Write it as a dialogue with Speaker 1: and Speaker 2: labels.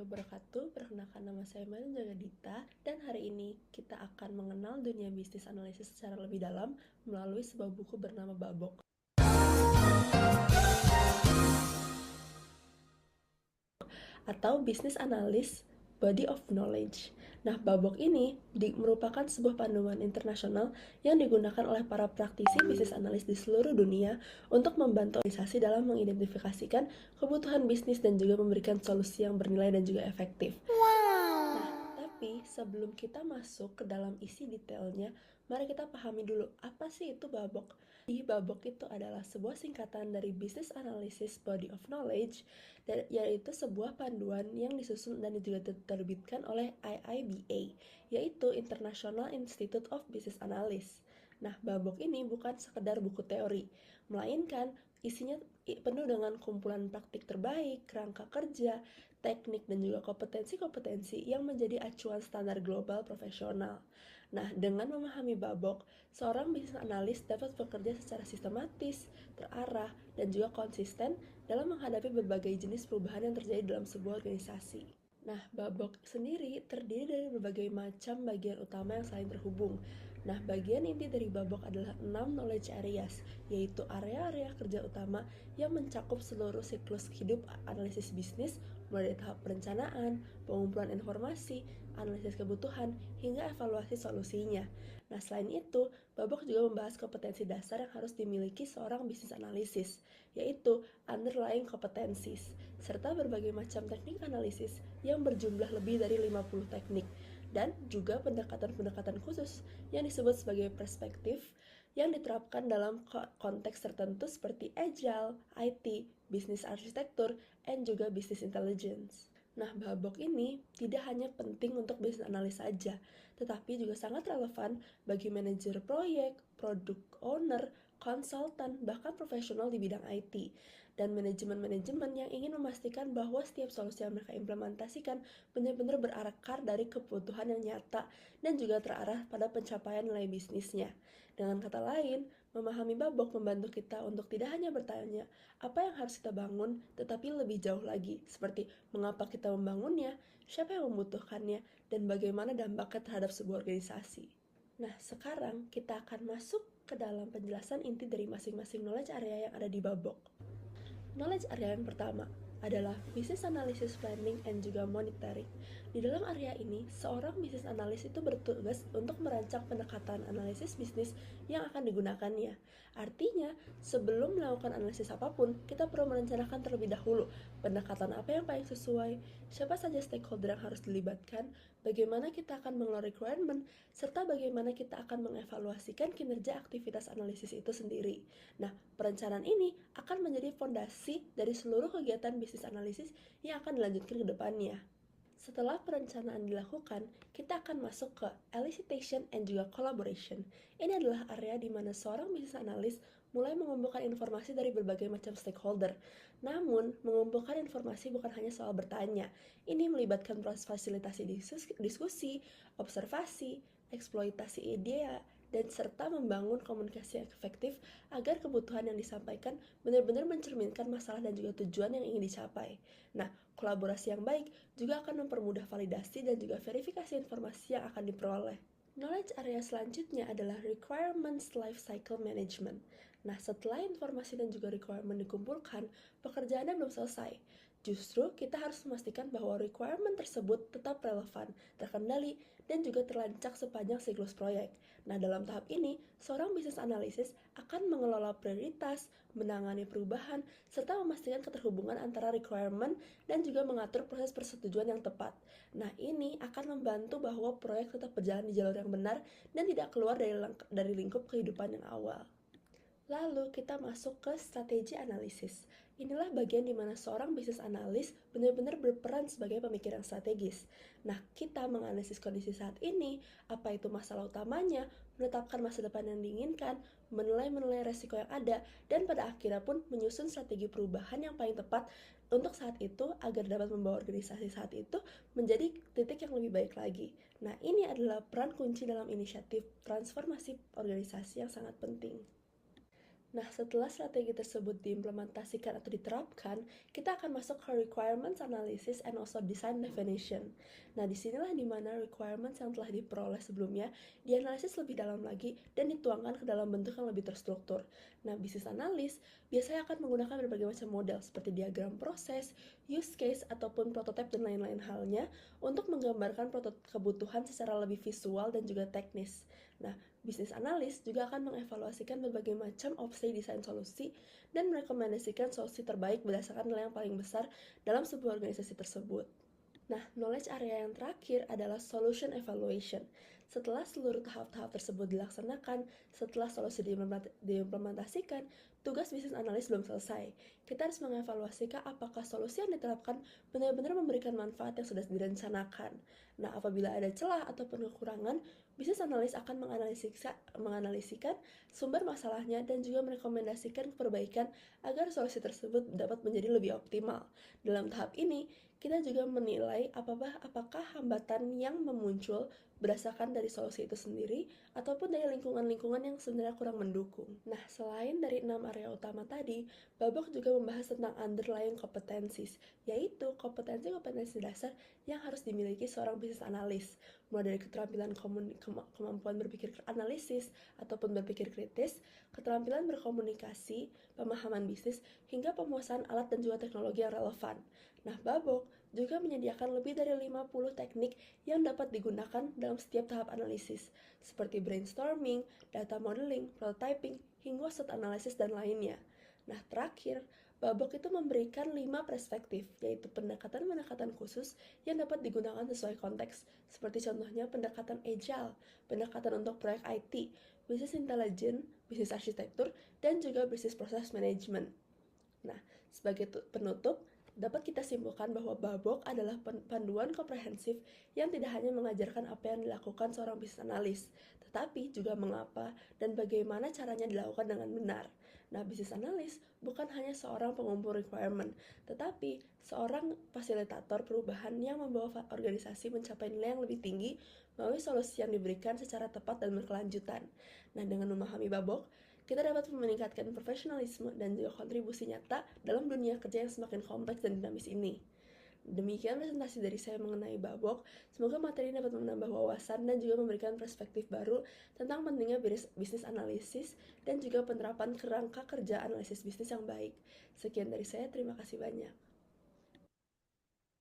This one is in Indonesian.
Speaker 1: wabarakatuh. Perkenalkan, nama saya Marin Jagadita, dan hari ini kita akan mengenal dunia bisnis analisis secara lebih dalam melalui sebuah buku bernama Babok atau Business Analyst Body of Knowledge. Nah, Babok ini merupakan sebuah panduan internasional yang digunakan oleh para praktisi bisnis analis di seluruh dunia untuk membantu organisasi dalam mengidentifikasikan kebutuhan bisnis dan juga memberikan solusi yang bernilai dan juga efektif. Nah, tapi sebelum kita masuk ke dalam isi detailnya, mari kita pahami dulu apa sih itu Babok. Babok itu adalah sebuah singkatan dari Business Analysis Body of Knowledge, yaitu sebuah panduan yang disusun dan juga diterbitkan oleh IIBA, yaitu International Institute of Business Analysts. Nah, Babok ini bukan sekedar buku teori, melainkan isinya penuh dengan kumpulan praktik terbaik, kerangka kerja, teknik, dan juga kompetensi-kompetensi yang menjadi acuan standar global profesional. Nah, dengan memahami Babok, seorang bisnis analis dapat bekerja secara sistematis, terarah, dan juga konsisten dalam menghadapi berbagai jenis perubahan yang terjadi dalam sebuah organisasi. Nah, Babok sendiri terdiri dari berbagai macam bagian utama yang saling terhubung. Nah, bagian inti dari Babok adalah 6 knowledge areas, yaitu area-area kerja utama yang mencakup seluruh siklus hidup analisis bisnis, mulai dari tahap perencanaan, pengumpulan informasi, analisis kebutuhan, hingga evaluasi solusinya. Nah, selain itu, Babok juga membahas kompetensi dasar yang harus dimiliki seorang bisnis analisis, yaitu underlying competencies, serta berbagai macam teknik analisis yang berjumlah lebih dari 50 teknik, dan juga pendekatan-pendekatan khusus yang disebut sebagai perspektif yang diterapkan dalam konteks tertentu seperti agile, IT, bisnis arsitektur, dan juga bisnis intelligence. Nah, Babok ini tidak hanya penting untuk bisnis analis saja, tetapi juga sangat relevan bagi manajer proyek, produk owner, konsultan, bahkan profesional di bidang IT, dan manajemen-manajemen yang ingin memastikan bahwa setiap solusi yang mereka implementasikan benar-benar berakar dari kebutuhan yang nyata dan juga terarah pada pencapaian nilai bisnisnya. Dengan kata lain, memahami Babok membantu kita untuk tidak hanya bertanya apa yang harus kita bangun, tetapi lebih jauh lagi, seperti mengapa kita membangunnya, siapa yang membutuhkannya, dan bagaimana dampaknya terhadap sebuah organisasi. Nah, sekarang kita akan masuk ke dalam penjelasan inti dari masing-masing knowledge area yang ada di Babok. Knowledge area yang pertama adalah Business Analysis Planning and juga Monitoring. Di dalam area ini, seorang bisnis analis itu bertugas untuk merancang pendekatan analisis bisnis yang akan digunakannya. Artinya, sebelum melakukan analisis apapun, kita perlu merencanakan terlebih dahulu pendekatan apa yang paling sesuai, siapa saja stakeholder yang harus dilibatkan, bagaimana kita akan mengelola requirement, serta bagaimana kita akan mengevaluasikan kinerja aktivitas analisis itu sendiri. Nah, perencanaan ini akan menjadi fondasi dari seluruh kegiatan bisnis analisis yang akan dilanjutkan ke depannya. Setelah perencanaan dilakukan, kita akan masuk ke elicitation and juga collaboration. Ini adalah area di mana seorang bisnis analis mulai mengumpulkan informasi dari berbagai macam stakeholder. Namun, mengumpulkan informasi bukan hanya soal bertanya. Ini melibatkan proses fasilitasi diskusi, observasi, eksploitasi ide, dan serta membangun komunikasi yang efektif agar kebutuhan yang disampaikan benar-benar mencerminkan masalah dan juga tujuan yang ingin dicapai. Nah, kolaborasi yang baik juga akan mempermudah validasi dan juga verifikasi informasi yang akan diperoleh. Knowledge area selanjutnya adalah Requirements Lifecycle Management. Nah, setelah informasi dan juga requirement dikumpulkan, pekerjaannya belum selesai. Justru kita harus memastikan bahwa requirement tersebut tetap relevan, terkendali, dan juga terlancak sepanjang siklus proyek. Nah, dalam tahap ini, seorang bisnis analisis akan mengelola prioritas, menangani perubahan, serta memastikan keterhubungan antara requirement dan juga mengatur proses persetujuan yang tepat. Nah, ini akan membantu bahwa proyek tetap berjalan di jalur yang benar dan tidak keluar dari lingkup kehidupan yang awal. Lalu kita masuk ke strategi analisis. Inilah bagian di mana seorang bisnis analis benar-benar berperan sebagai pemikir yang strategis. Nah, kita menganalisis kondisi saat ini, apa itu masalah utamanya, menetapkan masa depan yang diinginkan, menilai resiko yang ada, dan pada akhirnya pun menyusun strategi perubahan yang paling tepat untuk saat itu agar dapat membawa organisasi saat itu menjadi titik yang lebih baik lagi. Nah, ini adalah peran kunci dalam inisiatif transformasi organisasi yang sangat penting. Nah, setelah strategi tersebut diimplementasikan atau diterapkan, kita akan masuk ke requirements analysis and also design definition. Nah, disinilah dimana requirements yang telah diperoleh sebelumnya dianalisis lebih dalam lagi dan dituangkan ke dalam bentuk yang lebih terstruktur. Nah, business analyst biasanya akan menggunakan berbagai macam model seperti diagram proses, use case, ataupun prototype dan lain-lain halnya untuk menggambarkan kebutuhan secara lebih visual dan juga teknis. Nah, bisnis analis juga akan mengevaluasikan berbagai macam opsi desain solusi dan merekomendasikan solusi terbaik berdasarkan nilai yang paling besar dalam sebuah organisasi tersebut. Nah, knowledge area yang terakhir adalah solution evaluation. Setelah seluruh tahap-tahap tersebut dilaksanakan, setelah solusi diimplementasikan, tugas bisnis analis belum selesai. Kita harus mengevaluasikan apakah solusi yang diterapkan benar-benar memberikan manfaat yang sudah direncanakan. Nah, apabila ada celah ataupun kekurangan, bisnis analis akan menganalisikan sumber masalahnya dan juga merekomendasikan perbaikan agar solusi tersebut dapat menjadi lebih optimal. Dalam tahap ini, kita juga menilai apakah hambatan yang memuncul berdasarkan dari solusi itu sendiri ataupun dari lingkungan-lingkungan yang sebenarnya kurang mendukung. Nah, selain dari 6 area utama tadi, Babok juga membahas tentang underlying competencies, yaitu kompetensi-kompetensi dasar yang harus dimiliki seorang business analyst, mulai dari keterampilan kemampuan berpikir analisis ataupun berpikir kritis, keterampilan berkomunikasi, pemahaman bisnis, hingga penguasaan alat dan juga teknologi yang relevan. Nah, Babok juga menyediakan lebih dari 50 teknik yang dapat digunakan dalam setiap tahap analisis, seperti brainstorming, data modeling, prototyping, hingga SWOT analysis dan lainnya. Nah, terakhir, Babok itu memberikan 5 perspektif, yaitu pendekatan-pendekatan khusus yang dapat digunakan sesuai konteks, seperti contohnya pendekatan agile, pendekatan untuk proyek IT, business intelligence, bisnis arsitektur, dan juga bisnis proses management. Nah, sebagai penutup, dapat kita simpulkan bahwa Babok adalah panduan komprehensif yang tidak hanya mengajarkan apa yang dilakukan seorang bisnis analis, tetapi juga mengapa dan bagaimana caranya dilakukan dengan benar. Nah, bisnis analis bukan hanya seorang pengumpul requirement, tetapi seorang fasilitator perubahan yang membawa organisasi mencapai nilai yang lebih tinggi melalui solusi yang diberikan secara tepat dan berkelanjutan. Nah, dengan memahami Babok, kita dapat meningkatkan profesionalisme dan juga kontribusi nyata dalam dunia kerja yang semakin kompleks dan dinamis ini. Demikian presentasi dari saya mengenai Babok. Semoga materi dapat menambah wawasan dan juga memberikan perspektif baru tentang pentingnya bisnis analisis dan juga penerapan kerangka kerja analisis bisnis yang baik. Sekian dari saya, terima kasih banyak.